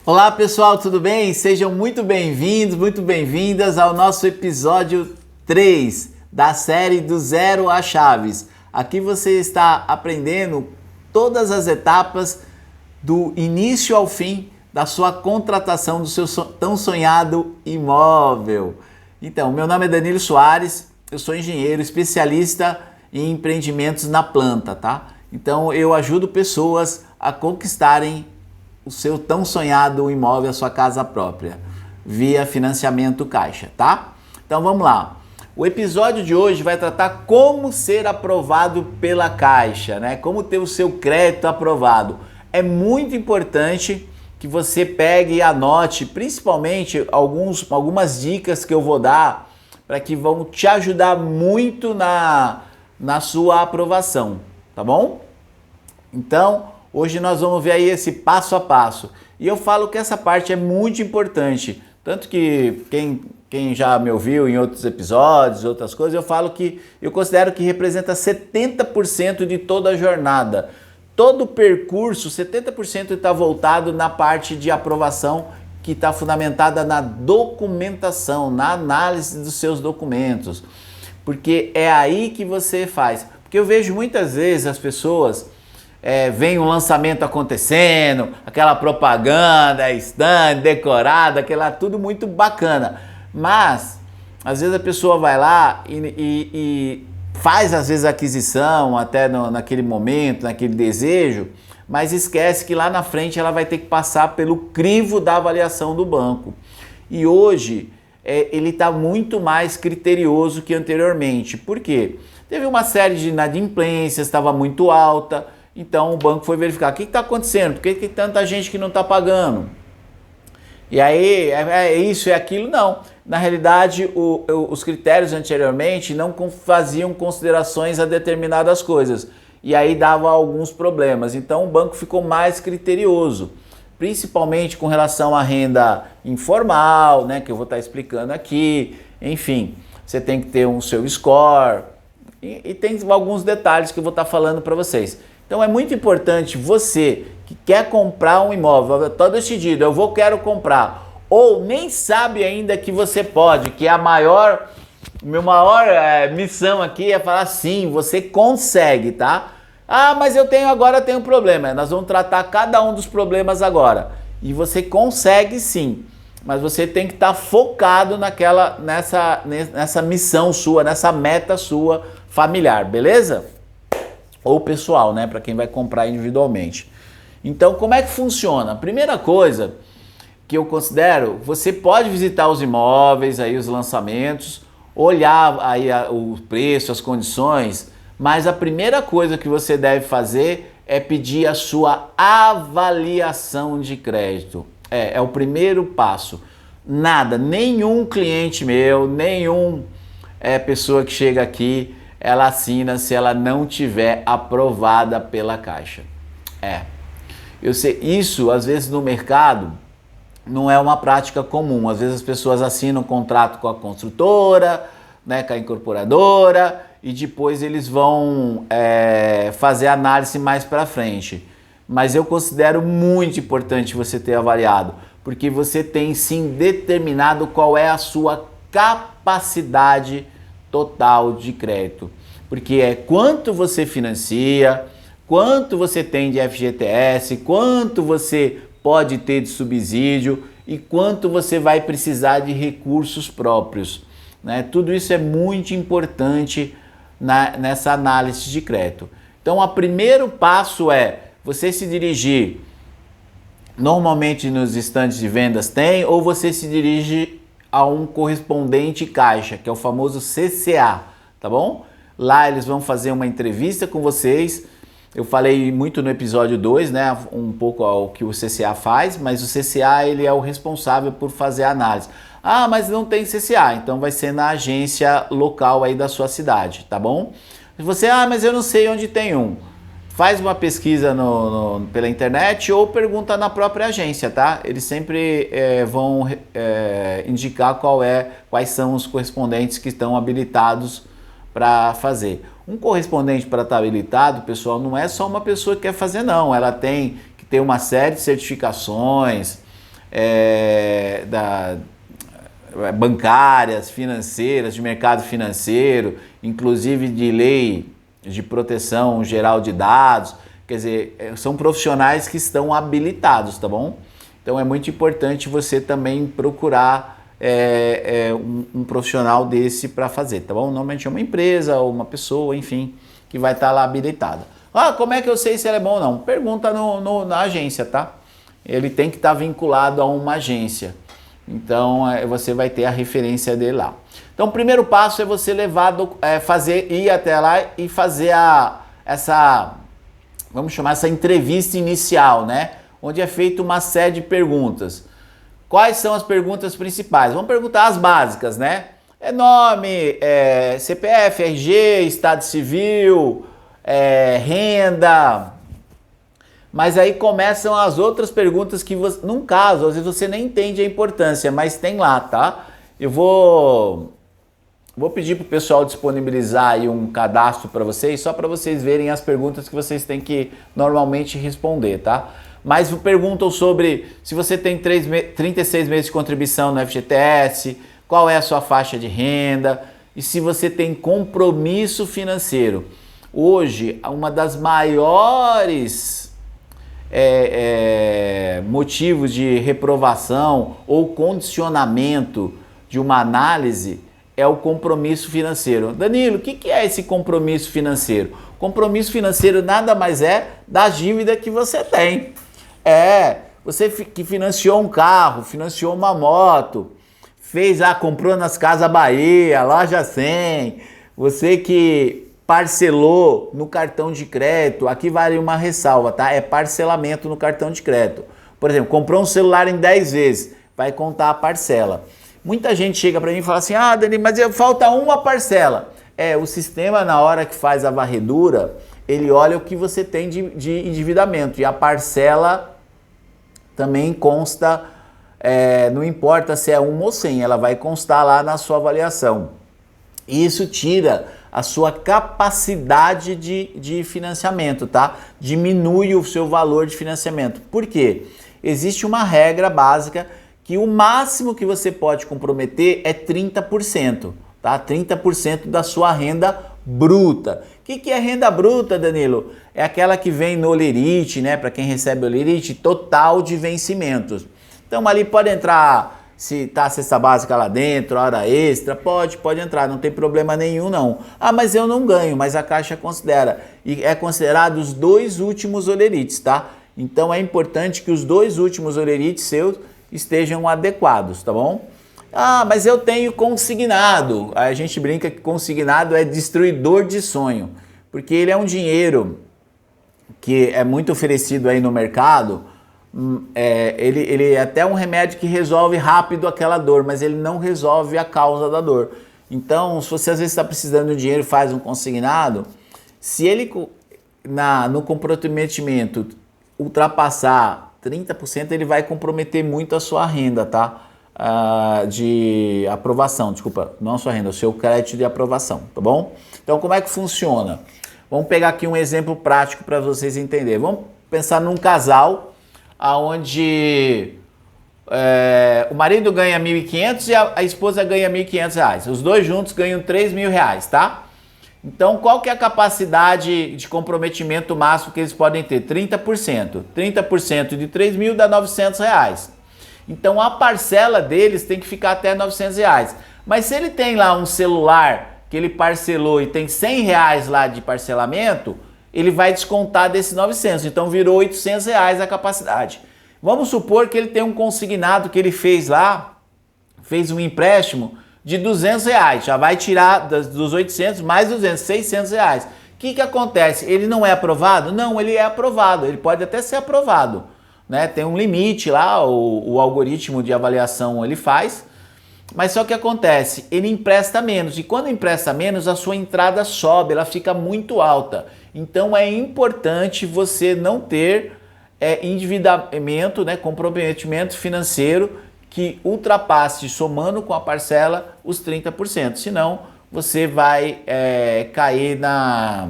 Olá pessoal, tudo bem? Sejam muito bem-vindos, muito bem-vindas ao nosso episódio 3 da série do Zero a Chaves. Aqui você está aprendendo todas as etapas do início ao fim da sua contratação do seu tão sonhado imóvel. Então, meu nome é Danilo Soares, eu sou engenheiro especialista em empreendimentos na planta, tá? Então eu ajudo pessoas a conquistarem o seu tão sonhado imóvel, a sua casa própria, via financiamento Caixa, tá? Então vamos lá. O episódio de hoje vai tratar como ser aprovado pela Caixa, né? Como ter o seu crédito aprovado. É muito importante que você pegue e anote, principalmente algumas dicas que eu vou dar para que vão te ajudar muito na sua aprovação, tá bom? Então, hoje nós vamos ver aí esse passo a passo. E eu falo que essa parte é muito importante. Tanto que quem já me ouviu em outros episódios, outras coisas, eu falo que eu considero que representa 70% de toda a jornada. Todo o percurso, 70% está voltado na parte de aprovação, que está fundamentada na documentação, na análise dos seus documentos. Porque é aí que você faz. Porque eu vejo muitas vezes as pessoas... vem um lançamento acontecendo, aquela propaganda, stand, decorada, aquela tudo muito bacana. Mas, às vezes a pessoa vai lá e faz, às vezes, a aquisição, até naquele momento, naquele desejo, mas esquece que lá na frente ela vai ter que passar pelo crivo da avaliação do banco. E hoje, ele está muito mais criterioso que anteriormente. Por quê? Teve uma série de inadimplências, estava muito alta. Então o banco foi verificar o que está acontecendo, por que tem tanta gente que não está pagando? E aí, é isso, é aquilo? Não. Na realidade, os critérios anteriormente não faziam considerações a determinadas coisas. E aí dava alguns problemas. Então o banco ficou mais criterioso, principalmente com relação à renda informal, né, que eu vou estar explicando aqui. Enfim, você tem que ter um seu score e tem alguns detalhes que eu vou estar falando para vocês. Então é muito importante você que quer comprar um imóvel, está decidido, quero comprar, ou nem sabe ainda que você pode, que é minha maior missão aqui é falar sim, você consegue, tá? Ah, mas eu tenho um problema. Nós vamos tratar cada um dos problemas agora. E você consegue sim, mas você tem que estar focado nessa missão sua, nessa meta sua familiar, beleza? Ou pessoal, né, para quem vai comprar individualmente. Então, como é que funciona? A primeira coisa que eu considero, você pode visitar os imóveis, aí os lançamentos, olhar aí o preço, as condições, mas a primeira coisa que você deve fazer é pedir a sua avaliação de crédito. É o primeiro passo. Nenhum cliente meu, pessoa que chega aqui, ela assina se ela não tiver aprovada pela Caixa. Eu sei, isso às vezes no mercado não é uma prática comum. Às vezes as pessoas assinam um contrato com a construtora, né, com a incorporadora, e depois eles vão fazer a análise mais para frente. Mas eu considero muito importante você ter avaliado, porque você tem sim determinado qual é a sua capacidade total de crédito, porque é quanto você financia, quanto você tem de FGTS, quanto você pode ter de subsídio e quanto você vai precisar de recursos próprios, né? Tudo isso é muito importante nessa análise de crédito. Então, o primeiro passo é você se dirigir, normalmente nos estandes de vendas tem, ou você se dirige a um correspondente Caixa, que é o famoso CCA, tá bom? Lá eles vão fazer uma entrevista com vocês. Eu falei muito no episódio 2, né, um pouco ao que o CCA faz, mas o CCA ele é o responsável por fazer a análise. Ah, mas não tem CCA, então vai ser na agência local aí da sua cidade, tá bom? Você, mas eu não sei onde tem um. Faz uma pesquisa pela internet ou pergunta na própria agência, tá? Eles sempre vão indicar quais são os correspondentes que estão habilitados para fazer. Um correspondente para estar habilitado, pessoal, não é só uma pessoa que quer fazer, não. Ela tem que ter uma série de certificações, bancárias, financeiras, de mercado financeiro, inclusive de lei de proteção geral de dados. Quer dizer, são profissionais que estão habilitados, tá bom? Então é muito importante você também procurar um profissional desse para fazer, tá bom? Normalmente é uma empresa ou uma pessoa, enfim, que vai estar lá habilitada. Ah, como é que eu sei se ele é bom ou não? Pergunta na agência, tá? Ele tem que estar vinculado a uma agência. Então você vai ter a referência dele lá. Então o primeiro passo é você ir até lá e fazer vamos chamar essa entrevista inicial, né? Onde é feita uma série de perguntas. Quais são as perguntas principais? Vamos perguntar as básicas, né? Nome, CPF, RG, estado civil, renda. Mas aí começam as outras perguntas que você, num caso, às vezes você nem entende a importância, mas tem lá, tá? Eu vou pedir para o pessoal disponibilizar aí um cadastro para vocês, só para vocês verem as perguntas que vocês têm que normalmente responder, tá? Mas perguntam sobre se você tem 36 meses de contribuição no FGTS, qual é a sua faixa de renda e se você tem compromisso financeiro. Hoje, uma das maiores motivos de reprovação ou condicionamento de uma análise é o compromisso financeiro. Danilo, o que é esse compromisso financeiro? Compromisso financeiro nada mais é da dívida que você tem. Você que financiou um carro, financiou uma moto, comprou nas Casas Bahia, Loja 100, você que parcelou no cartão de crédito, aqui vale uma ressalva, tá? É parcelamento no cartão de crédito. Por exemplo, comprou um celular em 10 vezes, vai contar a parcela. Muita gente chega para mim e fala assim, Dani, mas falta uma parcela. O sistema na hora que faz a varredura, ele olha o que você tem de endividamento e a parcela também consta, não importa se é 1 ou 100, ela vai constar lá na sua avaliação. E isso tira a sua capacidade de financiamento, tá? Diminui o seu valor de financiamento. Por quê? Existe uma regra básica que o máximo que você pode comprometer é 30%, tá? 30% da sua renda bruta. O que é renda bruta, Danilo? É aquela que vem no Olerite, né? Para quem recebe Olerite, total de vencimentos. Então ali pode entrar, se tá a cesta básica lá dentro, hora extra, pode entrar, não tem problema nenhum não. Mas eu não ganho, mas a Caixa considera. E é considerado os 2 últimos Olerites, tá? Então é importante que os 2 últimos Olerites seus estejam adequados, tá bom? Mas eu tenho consignado. A gente brinca que consignado é destruidor de sonho, porque ele é um dinheiro que é muito oferecido aí no mercado. Ele é até um remédio que resolve rápido aquela dor, mas ele não resolve a causa da dor. Então, se você às vezes está precisando de dinheiro e faz um consignado, se ele no comprometimento ultrapassar 30%, ele vai comprometer muito a sua renda, tá? De aprovação, desculpa, não a sua renda, o seu crédito de aprovação, tá bom? Então, como é que funciona? Vamos pegar aqui um exemplo prático para vocês entenderem. Vamos pensar num casal onde o marido ganha 1.500 e a esposa ganha 1.500 reais. Os dois juntos ganham 3.000 reais, tá? Então, qual que é a capacidade de comprometimento máximo que eles podem ter? 30%. 30% de 3.000 dá 900 reais. Então, a parcela deles tem que ficar até 900 reais. Mas se ele tem lá um celular que ele parcelou e tem 100 reais lá de parcelamento, ele vai descontar desses 900. Então, virou 800 reais a capacidade. Vamos supor que ele tem um consignado que ele fez lá, fez um empréstimo de 200 reais, já vai tirar dos 800 mais 200, 600 reais. O que acontece? Ele não é aprovado? Não, ele é aprovado, ele pode até ser aprovado, né? Tem um limite lá, o algoritmo de avaliação ele faz, mas só que acontece, ele empresta menos, e quando empresta menos, a sua entrada sobe, ela fica muito alta. Então é importante você não ter endividamento, né, comprometimento financeiro, que ultrapasse, somando com a parcela, os 30%. Senão, você vai cair na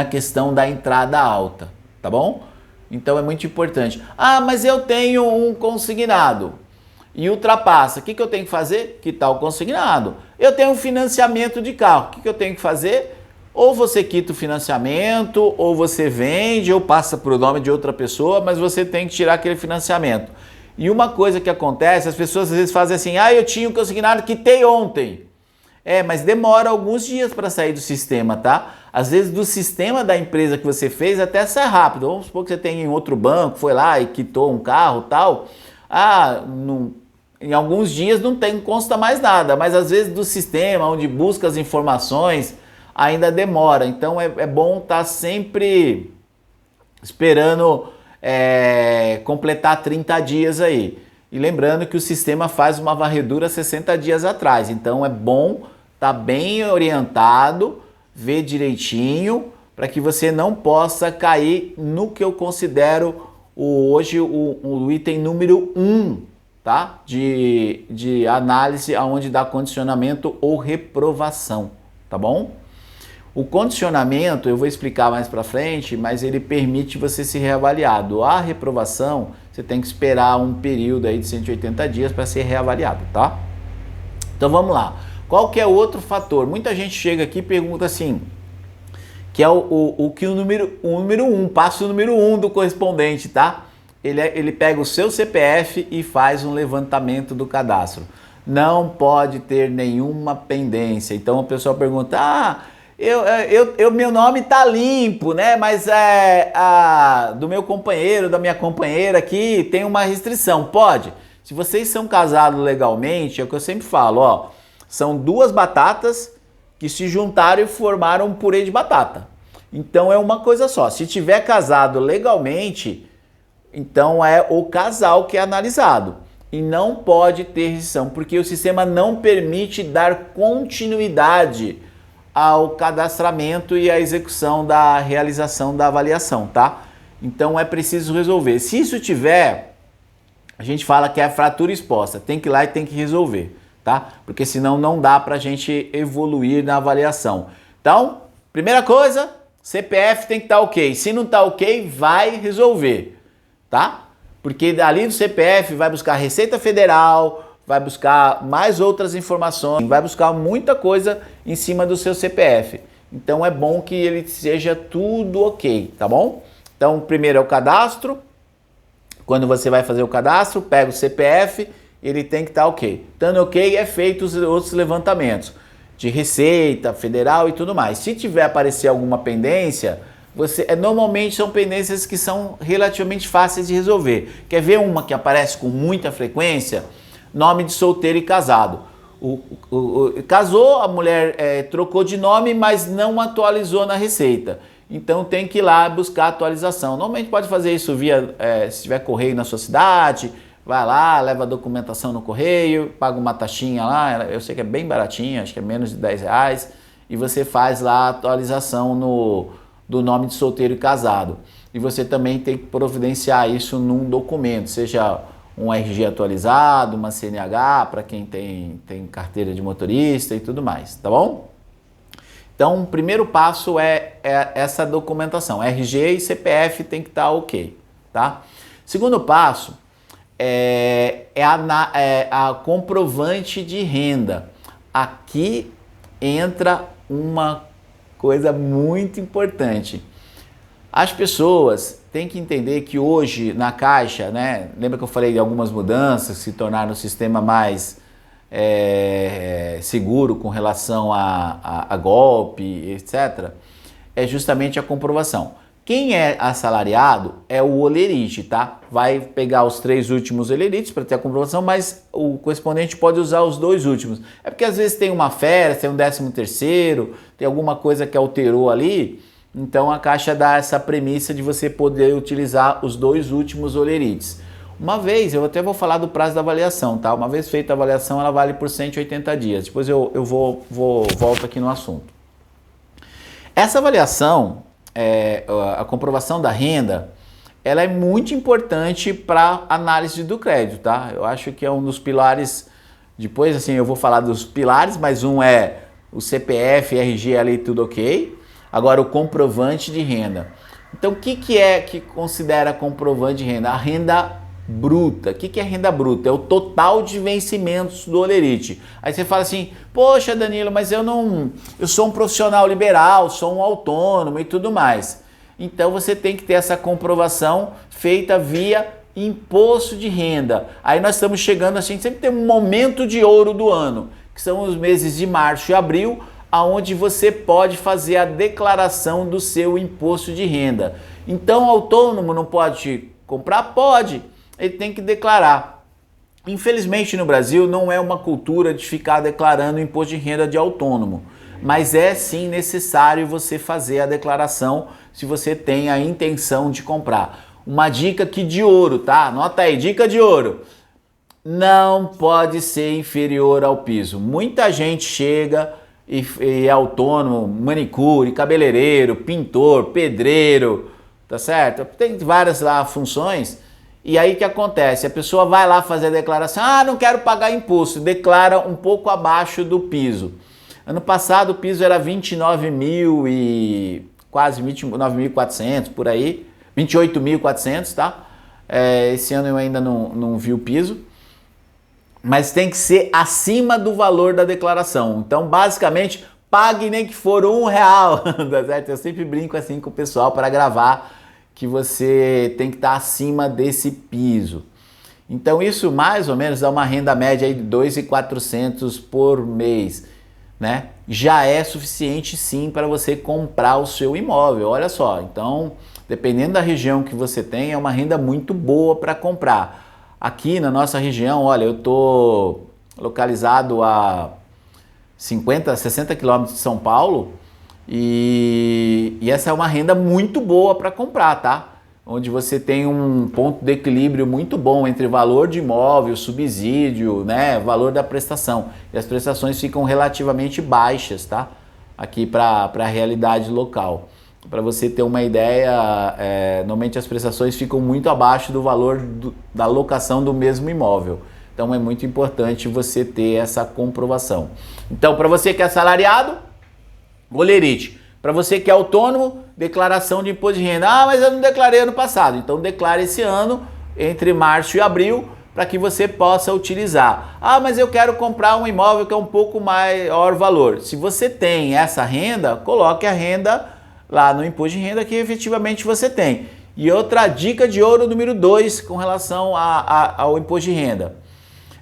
questão da entrada alta, tá bom? Então é muito importante. Ah, mas eu tenho um consignado e ultrapassa. O que eu tenho que fazer? Quitar o consignado. Eu tenho um financiamento de carro. O que eu tenho que fazer? Ou você quita o financiamento, ou você vende, ou passa para o nome de outra pessoa, mas você tem que tirar aquele financiamento. E uma coisa que acontece, as pessoas às vezes fazem assim, eu tinha um consignado, quitei ontem. Mas demora alguns dias para sair do sistema, tá? Às vezes do sistema da empresa que você fez até sai rápido. Vamos supor que você tem em outro banco, foi lá e quitou um carro e tal. Em alguns dias não consta mais nada, mas às vezes do sistema onde busca as informações ainda demora. Então é bom estar sempre esperando completar 30 dias aí. E lembrando que o sistema faz uma varredura 60 dias atrás. Então é bom estar bem orientado, ver direitinho, para que você não possa cair no que eu considero hoje o item número 1, tá? De análise aonde dá condicionamento ou reprovação, tá bom? O condicionamento eu vou explicar mais para frente, mas ele permite você ser reavaliado. A reprovação, você tem que esperar um período aí de 180 dias para ser reavaliado, tá? Então vamos lá. Qual que é o outro fator? Muita gente chega aqui e pergunta assim, que é o número 1, passo número 1 do correspondente, tá? Ele pega o seu CPF e faz um levantamento do cadastro. Não pode ter nenhuma pendência. Então o pessoal pergunta, meu nome tá limpo, né? Mas do meu companheiro, da minha companheira aqui, tem uma restrição. Pode. Se vocês são casados legalmente, é o que eu sempre falo, são duas batatas que se juntaram e formaram um purê de batata. Então é uma coisa só. Se tiver casado legalmente, então é o casal que é analisado. E não pode ter restrição, porque o sistema não permite dar continuidade ao cadastramento e à execução da realização da avaliação, tá? Então é preciso resolver. Se isso tiver, a gente fala que é fratura exposta, tem que ir lá e tem que resolver, tá? Porque senão não dá pra gente evoluir na avaliação. Então, primeira coisa, CPF tem que estar ok. Se não tá ok, vai resolver, tá? Porque dali do CPF vai buscar Receita Federal, vai buscar mais outras informações, vai buscar muita coisa em cima do seu CPF. Então é bom que ele seja tudo ok, tá bom? Então primeiro é o cadastro. Quando você vai fazer o cadastro, pega o CPF, ele tem que estar ok. Estando ok, é feito os outros levantamentos de Receita Federal e tudo mais. Se tiver aparecer alguma pendência, normalmente são pendências que são relativamente fáceis de resolver. Quer ver uma que aparece com muita frequência? Nome de solteiro e casado. Casou, a mulher trocou de nome, mas não atualizou na Receita. Então tem que ir lá buscar atualização. Normalmente pode fazer isso via, se tiver correio na sua cidade, vai lá, leva a documentação no correio, paga uma taxinha lá, eu sei que é bem baratinha, acho que é menos de R$10, e você faz lá a atualização do nome de solteiro e casado. E você também tem que providenciar isso num documento, seja um RG atualizado, uma CNH para quem tem carteira de motorista e tudo mais, tá bom? Então, o primeiro passo é essa documentação, RG e CPF tem que estar ok, tá? Segundo passo a comprovante de renda. Aqui entra uma coisa muito importante. As pessoas têm que entender que hoje na Caixa, né? Lembra que eu falei de algumas mudanças que se tornaram o sistema mais seguro com relação a golpe, etc. É justamente a comprovação. Quem é assalariado é o olerite, tá? Vai pegar os 3 últimos olerites para ter a comprovação, mas o correspondente pode usar os 2 últimos. É porque às vezes tem uma férias, tem um 13º, tem alguma coisa que alterou ali. Então a Caixa dá essa premissa de você poder utilizar os 2 últimos olerites. Uma vez, eu até vou falar do prazo da avaliação, tá? Uma vez feita a avaliação, ela vale por 180 dias. Depois eu volto aqui no assunto. Essa avaliação, a comprovação da renda, ela é muito importante para análise do crédito, tá? Eu acho que é um dos pilares. Depois, assim, eu vou falar dos pilares, mas um é o CPF, RG ali, tudo ok. Agora, o comprovante de renda. Então, o que é que considera comprovante de renda? A renda bruta. O que é renda bruta? É o total de vencimentos do holerite. Aí você fala assim, poxa Danilo, mas eu sou um profissional liberal, sou um autônomo e tudo mais. Então você tem que ter essa comprovação feita via imposto de renda. Aí nós estamos chegando, a gente sempre tem um momento de ouro do ano, que são os meses de março e abril, aonde você pode fazer a declaração do seu imposto de renda. Então o autônomo não pode comprar? Pode. Ele tem que declarar. Infelizmente no Brasil não é uma cultura de ficar declarando imposto de renda de autônomo, mas é sim necessário você fazer a declaração se você tem a intenção de comprar. Uma dica aqui de ouro, tá? Anota aí, dica de ouro. Não pode ser inferior ao piso. Muita gente chega e é autônomo, manicure, cabeleireiro, pintor, pedreiro, tá certo? Tem várias lá funções. E aí o que acontece? A pessoa vai lá fazer a declaração, não quero pagar imposto, declara um pouco abaixo do piso. Ano passado o piso era 29 mil e quase 29.400 por aí, 28.400, tá? Esse ano eu ainda não vi o piso, mas tem que ser acima do valor da declaração. Então basicamente pague nem que for R$1, tá certo? Eu sempre brinco assim com o pessoal para gravar, que você tem que estar acima desse piso. Então isso mais ou menos dá uma renda média aí de 2.400 por mês, né? Já é suficiente sim para você comprar o seu imóvel, olha só. Então, dependendo da região que você tem, é uma renda muito boa para comprar. Aqui na nossa região, olha, eu tô localizado a 60 quilômetros de São Paulo, e essa é uma renda muito boa para comprar, tá? Onde você tem um ponto de equilíbrio muito bom entre valor de imóvel, subsídio, né, valor da prestação. E as prestações ficam relativamente baixas, tá? Aqui para a realidade local. Para você ter uma ideia, normalmente as prestações ficam muito abaixo do valor da locação do mesmo imóvel. Então é muito importante você ter essa comprovação. Então, para você que é assalariado, holerite. Para você que é autônomo, declaração de imposto de renda. Mas eu não declarei ano passado. Então declare esse ano, entre março e abril, para que você possa utilizar. Mas eu quero comprar um imóvel que é um pouco maior valor. Se você tem essa renda, coloque a renda lá no imposto de renda que efetivamente você tem. E outra dica de ouro número 2 com relação ao imposto de renda.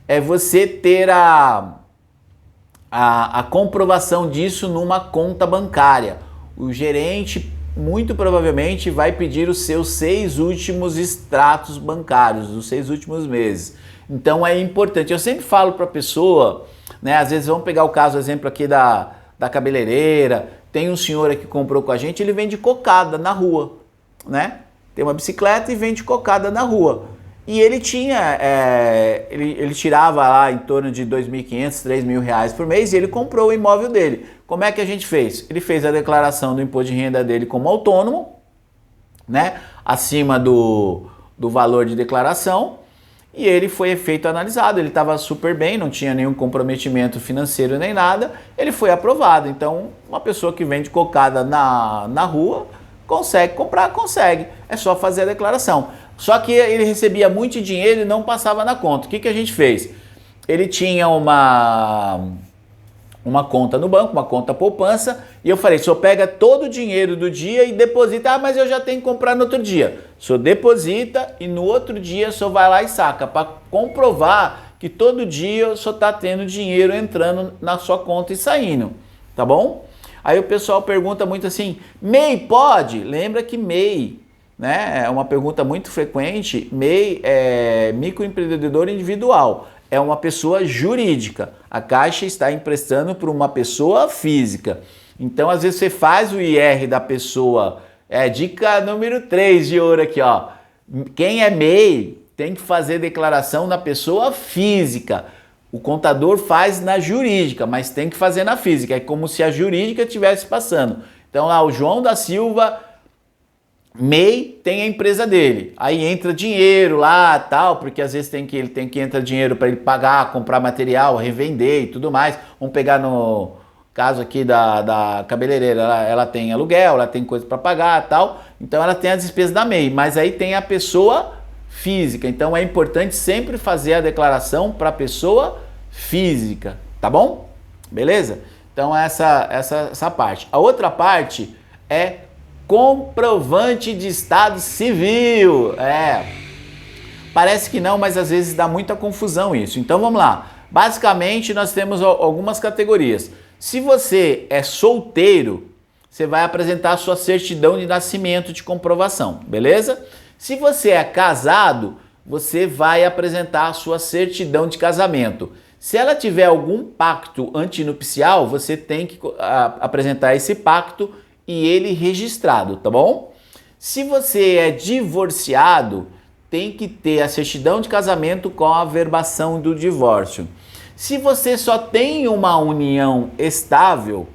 É você ter a comprovação disso numa conta bancária. O gerente muito provavelmente vai pedir os seus 6 últimos extratos bancários, os 6 últimos meses. Então é importante. Eu sempre falo para a pessoa, né? Às vezes vamos pegar o caso, exemplo aqui da cabeleireira. Tem um senhor aqui que comprou com a gente, ele vende cocada na rua, né? Tem uma bicicleta e vende cocada na rua. E ele tinha, ele tirava lá em torno de R$2.500, R$3.000 por mês e ele comprou o imóvel dele. Como é que a gente fez? Ele fez a declaração do imposto de renda dele como autônomo, né? Acima do valor de declaração, e ele foi feito analisado. Ele estava super bem, não tinha nenhum comprometimento financeiro nem nada, ele foi aprovado. Então, uma pessoa que vende cocada na rua consegue comprar, consegue. É só fazer a declaração. Só que ele recebia muito dinheiro e não passava na conta. O que a gente fez? Ele tinha uma conta no banco, uma conta poupança, e eu falei, o senhor pega todo o dinheiro do dia e deposita. Mas eu já tenho que comprar no outro dia. O senhor deposita e no outro dia o senhor vai lá e saca, para comprovar que todo dia o senhor está tendo dinheiro entrando na sua conta e saindo, tá bom? Aí o pessoal pergunta muito assim, MEI pode? Lembra que MEI, né, é uma pergunta muito frequente. MEI é microempreendedor individual, é uma pessoa jurídica. A Caixa está emprestando para uma pessoa física. Então, às vezes você faz o IR da pessoa, dica número 3 de ouro aqui, ó. Quem é MEI tem que fazer declaração na pessoa física. O contador faz na jurídica, mas tem que fazer na física. É como se a jurídica estivesse passando. Então lá o João da Silva, MEI, tem a empresa dele. Aí entra dinheiro lá, tal, porque às vezes ele tem que entrar dinheiro para ele pagar, comprar material, revender e tudo mais. Vamos pegar no caso aqui da cabeleireira, ela tem aluguel, ela tem coisa para pagar e tal, então ela tem as despesas da MEI, mas aí tem a pessoa física, então é importante sempre fazer a declaração para a pessoa física, tá bom? Beleza? Então essa parte. A outra parte é comprovante de estado civil. Parece que não, mas às vezes dá muita confusão isso. Então vamos lá. Basicamente nós temos algumas categorias. Se você é solteiro, você vai apresentar a sua certidão de nascimento de comprovação, beleza? Se você é casado, você vai apresentar a sua certidão de casamento. Se ela tiver algum pacto antinupcial, você tem que apresentar esse pacto e ele registrado, tá bom? Se você é divorciado, tem que ter a certidão de casamento com a averbação do divórcio. Se você só tem uma união estável,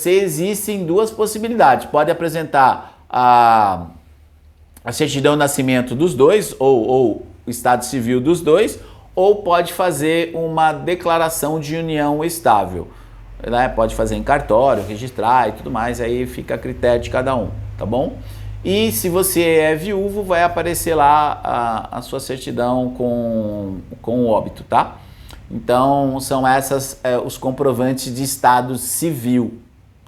existem duas possibilidades. Pode apresentar a certidão de nascimento dos dois, ou o estado civil dos dois, ou pode fazer uma declaração de união estável. Né? Pode fazer em cartório, registrar e tudo mais, aí fica a critério de cada um, tá bom? E se você é viúvo, vai aparecer lá a sua certidão com o óbito, tá? Então, são essas os comprovantes de estado civil,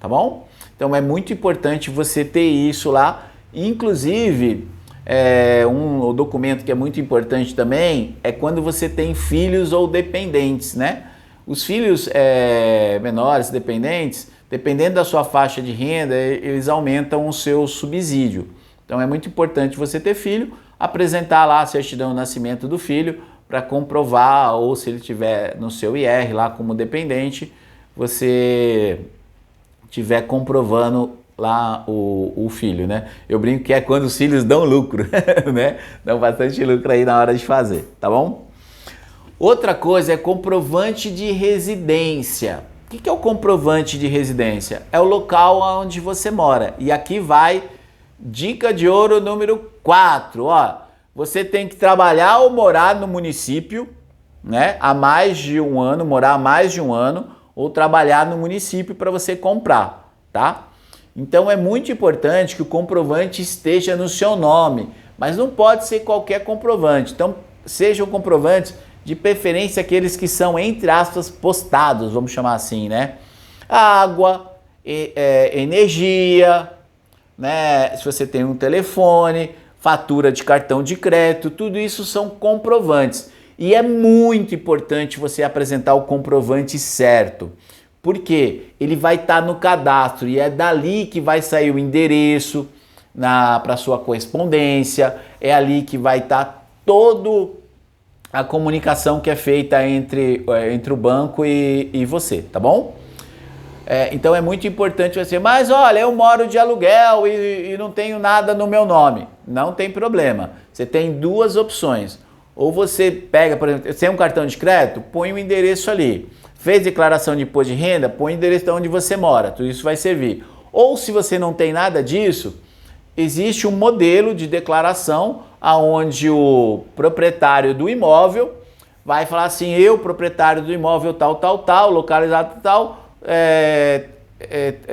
tá bom? Então, é muito importante você ter isso lá. Inclusive, um documento que é muito importante também é quando você tem filhos ou dependentes, né? Os filhos menores, dependentes, dependendo da sua faixa de renda, eles aumentam o seu subsídio. Então é muito importante você ter filho, apresentar lá a certidão de nascimento do filho para comprovar, ou se ele tiver no seu IR lá como dependente, você estiver comprovando lá o filho, né? Eu brinco que é quando os filhos dão lucro, né? Dão bastante lucro aí na hora de fazer, tá bom? Outra coisa é comprovante de residência. O que é o comprovante de residência? É o local onde você mora. E aqui vai dica de ouro número 4. Ó, você tem que trabalhar ou morar no município, né? Há mais de um ano, morar há mais de um ano, ou trabalhar no município para você comprar, tá? Então é muito importante que o comprovante esteja no seu nome, mas não pode ser qualquer comprovante. Então sejam comprovantes, de preferência aqueles que são, entre aspas, postados, vamos chamar assim, né? Água, energia, né? Se você tem um telefone, fatura de cartão de crédito, tudo isso são comprovantes. E é muito importante você apresentar o comprovante certo, porque ele vai estar no cadastro e é dali que vai sair o endereço para sua correspondência, é ali que vai estar todo a comunicação que é feita entre o banco e você, tá bom? Então é muito importante você, mas olha, eu moro de aluguel e não tenho nada no meu nome. Não tem problema. Você tem duas opções. Ou você pega, por exemplo, você tem um cartão de crédito, põe o endereço ali. Fez declaração de imposto de renda, põe o endereço de onde você mora. Tudo isso vai servir. Ou se você não tem nada disso, existe um modelo de declaração aonde o proprietário do imóvel vai falar assim, eu, proprietário do imóvel tal, localizado tal,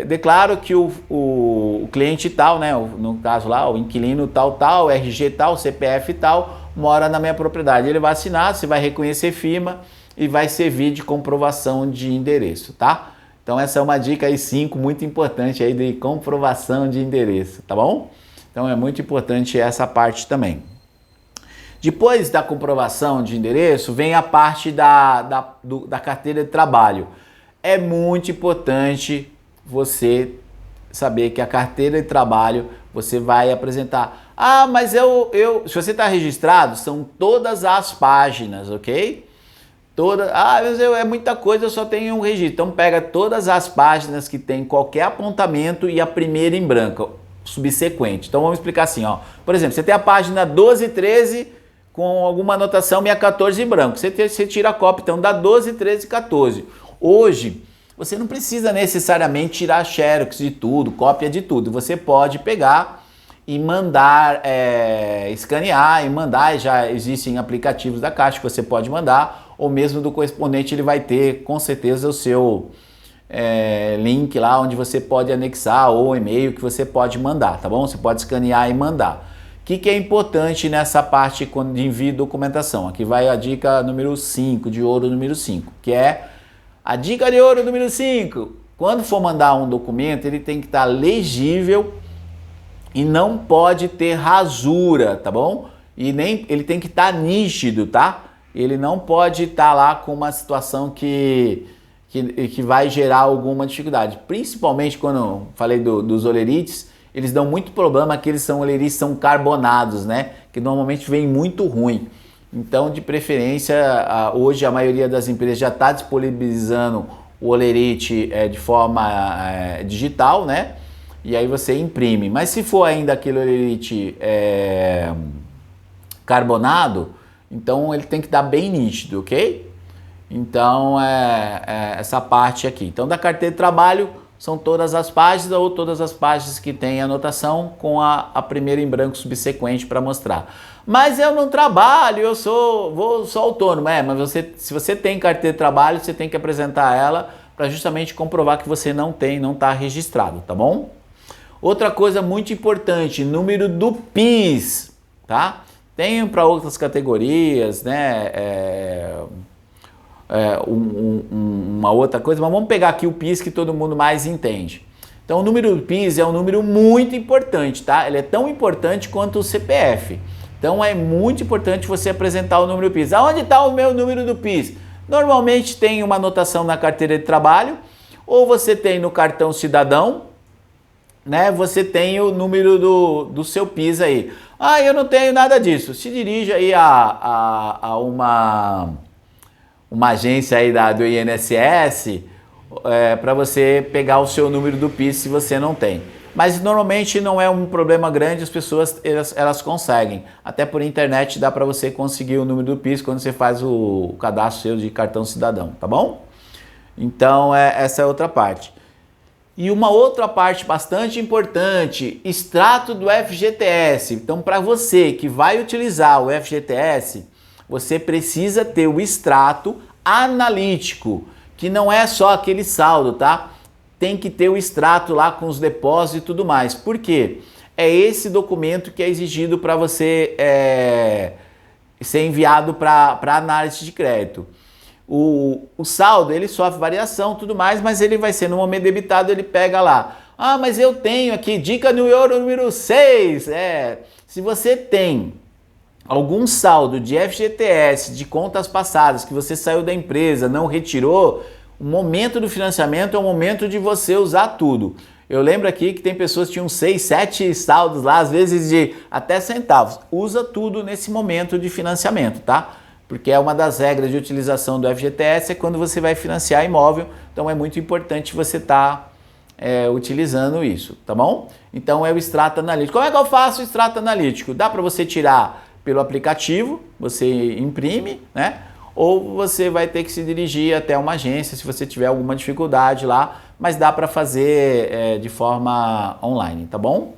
declaro que o cliente tal, né, no caso lá, o inquilino tal, RG tal, CPF tal, mora na minha propriedade. Ele vai assinar, você vai reconhecer firma e vai servir de comprovação de endereço, tá? Então essa é uma dica aí 5 muito importante aí de comprovação de endereço, tá bom? Então é muito importante essa parte também. Depois da comprovação de endereço, vem a parte da carteira de trabalho. É muito importante você saber que a carteira de trabalho você vai apresentar. Ah, mas se você está registrado, são todas as páginas, ok? Mas é muita coisa, eu só tenho um registro. Então pega todas as páginas que tem qualquer apontamento e a primeira em branco, subsequente. Então vamos explicar assim, ó. Por exemplo, você tem a página 12 e 13 com alguma anotação e a 14 em branco. Você tira a cópia, então dá 12, 13 e 14. Hoje, você não precisa necessariamente tirar xerox de tudo, cópia de tudo. Você pode pegar e mandar, escanear e mandar. Já existem aplicativos da Caixa que você pode mandar, ou mesmo do correspondente ele vai ter com certeza o seu link lá onde você pode anexar ou e-mail que você pode mandar, tá bom? Você pode escanear e mandar. O que é importante nessa parte de envio de documentação? Aqui vai a dica número 5, de ouro número 5, que é a dica de ouro número 5. Quando for mandar um documento, ele tem que estar legível e não pode ter rasura, tá bom? E nem ele tem que estar nítido, tá? Ele não pode estar lá com uma situação que vai gerar alguma dificuldade. Principalmente quando eu falei dos olerites, eles dão muito problema, que eles são olerites são carbonados, né? Que normalmente vem muito ruim. Então, de preferência, hoje a maioria das empresas já está disponibilizando o olerite de forma digital, né? E aí você imprime. Mas se for ainda aquele olerite carbonado, então ele tem que estar bem nítido, ok? Então, essa parte aqui. Então, da carteira de trabalho, são todas as páginas ou todas as páginas que tem anotação com a primeira em branco subsequente para mostrar. Mas eu não trabalho, eu sou autônomo. Mas se você tem carteira de trabalho, você tem que apresentar ela para justamente comprovar que você não está registrado, tá bom? Outra coisa muito importante, número do PIS, tá? Tem para outras categorias, né? Uma outra coisa, mas vamos pegar aqui o PIS que todo mundo mais entende. Então o número do PIS é um número muito importante, tá? Ele é tão importante quanto o CPF. Então é muito importante você apresentar o número do PIS. Aonde está o meu número do PIS? Normalmente tem uma anotação na carteira de trabalho, ou você tem no cartão cidadão, né? Você tem o número do seu PIS aí. Ah, eu não tenho nada disso. Se dirija aí a uma agência aí do INSS para você pegar o seu número do PIS se você não tem. Mas normalmente não é um problema grande, as pessoas elas conseguem. Até por internet dá para você conseguir o número do PIS quando você faz o cadastro seu de cartão cidadão, tá bom? Então essa é outra parte. E uma outra parte bastante importante, extrato do FGTS. Então para você que vai utilizar o FGTS, você precisa ter o extrato analítico, que não é só aquele saldo, tá? Tem que ter o extrato lá com os depósitos e tudo mais. Por quê? É esse documento que é exigido para você ser enviado para análise de crédito. O saldo, ele sofre variação tudo mais, mas ele vai ser no momento debitado, ele pega lá. Ah, mas eu tenho aqui, dica no ouro número 6. Se você tem algum saldo de FGTS, de contas passadas, que você saiu da empresa, não retirou, o momento do financiamento é o momento de você usar tudo. Eu lembro aqui que tem pessoas que tinham 6, 7 saldos lá, às vezes de até centavos. Usa tudo nesse momento de financiamento, tá? Porque é uma das regras de utilização do FGTS, é quando você vai financiar imóvel, então é muito importante você estar utilizando isso, tá bom? Então é o extrato analítico. Como é que eu faço o extrato analítico? Dá para você tirar pelo aplicativo, você imprime, né? Ou você vai ter que se dirigir até uma agência se você tiver alguma dificuldade lá, mas dá para fazer de forma online, tá bom?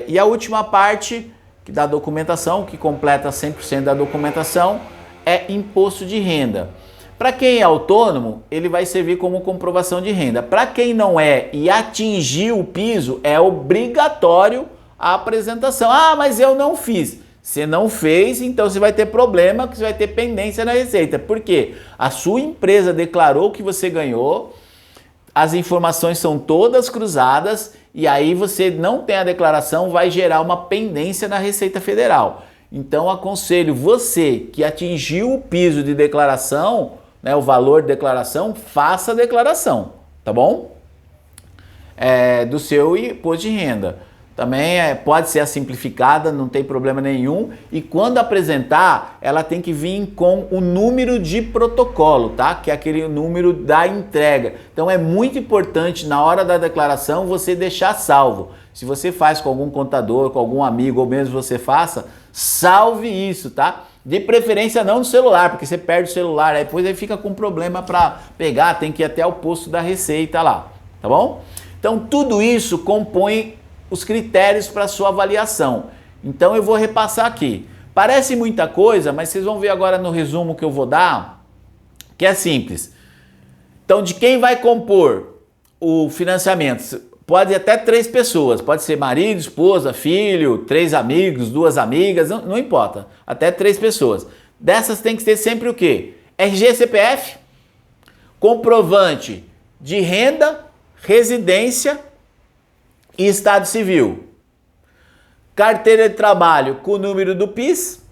E a última parte da documentação, que completa 100% da documentação, é imposto de renda. Para quem é autônomo, ele vai servir como comprovação de renda. Para quem não é e atingiu o piso, é obrigatório a apresentação. Ah, mas eu não fiz. Você não fez, então você vai ter problema, que você vai ter pendência na receita. Por quê? A sua empresa declarou que você ganhou, as informações são todas cruzadas e aí você não tem a declaração, vai gerar uma pendência na Receita Federal. Então aconselho você que atingiu o piso de declaração, né, o valor de declaração, faça a declaração, tá bom? Do seu imposto de renda. Também pode ser a simplificada, não tem problema nenhum. E quando apresentar, ela tem que vir com o número de protocolo, tá? Que é aquele número da entrega. Então é muito importante na hora da declaração você deixar salvo. Se você faz com algum contador, com algum amigo, ou mesmo você faça, salve isso, tá? De preferência não no celular, porque você perde o celular, aí depois fica com problema para pegar, tem que ir até o posto da Receita lá, tá bom? Então tudo isso compõe os critérios para sua avaliação. Então eu vou repassar aqui. Parece muita coisa, mas vocês vão ver agora no resumo que eu vou dar, que é simples. Então, de quem vai compor o financiamento? Pode até 3 pessoas, pode ser marido, esposa, filho, 3 amigos, 2 amigas, não importa, até 3 pessoas. Dessas tem que ter sempre o quê? RG, CPF, comprovante de renda, residência e estado civil. Carteira de trabalho com o número do PIS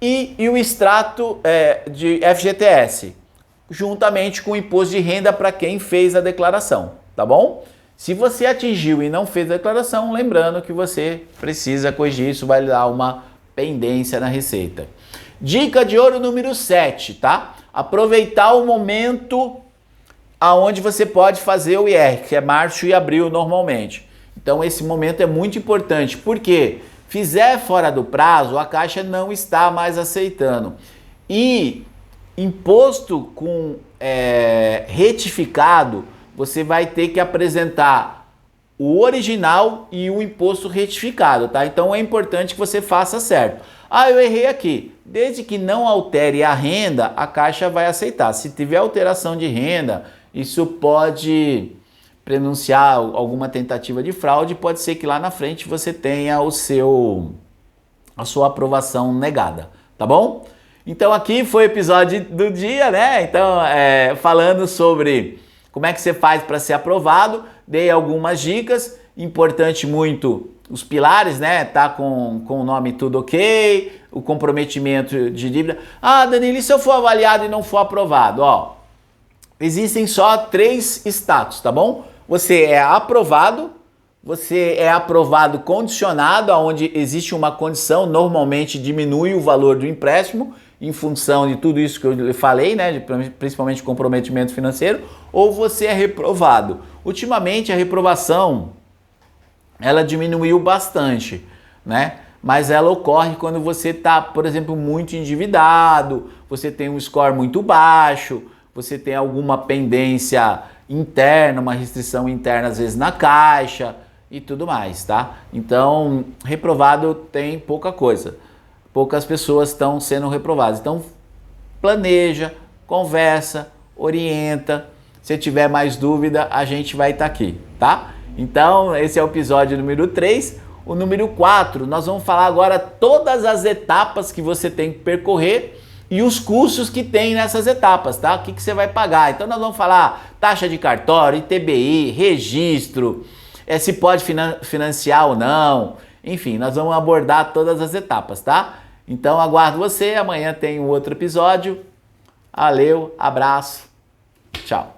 e o extrato de FGTS, juntamente com o imposto de renda para quem fez a declaração, tá bom? Se você atingiu e não fez a declaração, lembrando que você precisa corrigir, isso vai dar uma pendência na Receita. Dica de ouro número 7, tá? Aproveitar o momento aonde você pode fazer o IR, que é março e abril normalmente. Então esse momento é muito importante, porque fizer fora do prazo, a Caixa não está mais aceitando. E imposto com retificado, você vai ter que apresentar o original e o imposto retificado, tá? Então é importante que você faça certo. Ah, eu errei aqui. Desde que não altere a renda, a Caixa vai aceitar. Se tiver alteração de renda, isso pode prenunciar alguma tentativa de fraude, pode ser que lá na frente você tenha a sua aprovação negada, tá bom? Então aqui foi o episódio do dia, né? Então, falando sobre como é que você faz para ser aprovado, dei algumas dicas, importante muito os pilares, né? Tá com o nome tudo ok, o comprometimento de dívida. Ah, Danilo, e se eu for avaliado e não for aprovado? Ó, existem só 3 status, tá bom? Você é aprovado condicionado, onde existe uma condição, normalmente diminui o valor do empréstimo, em função de tudo isso que eu falei, né, principalmente comprometimento financeiro, ou você é reprovado. Ultimamente a reprovação, ela diminuiu bastante, né? Mas ela ocorre quando você está, por exemplo, muito endividado, você tem um score muito baixo, você tem alguma pendência interna, uma restrição interna às vezes na Caixa e tudo mais, tá? Então, reprovado tem pouca coisa. Poucas pessoas estão sendo reprovadas. Então, planeja, conversa, orienta. Se tiver mais dúvida, a gente vai estar aqui, tá? Então, esse é o episódio número 3. O número 4, nós vamos falar agora todas as etapas que você tem que percorrer e os custos que tem nessas etapas, tá? O que você vai pagar. Então, nós vamos falar taxa de cartório, ITBI, registro, se pode financiar ou não. Enfim, nós vamos abordar todas as etapas, tá? Então aguardo você, amanhã tem um outro episódio. Valeu, abraço, tchau.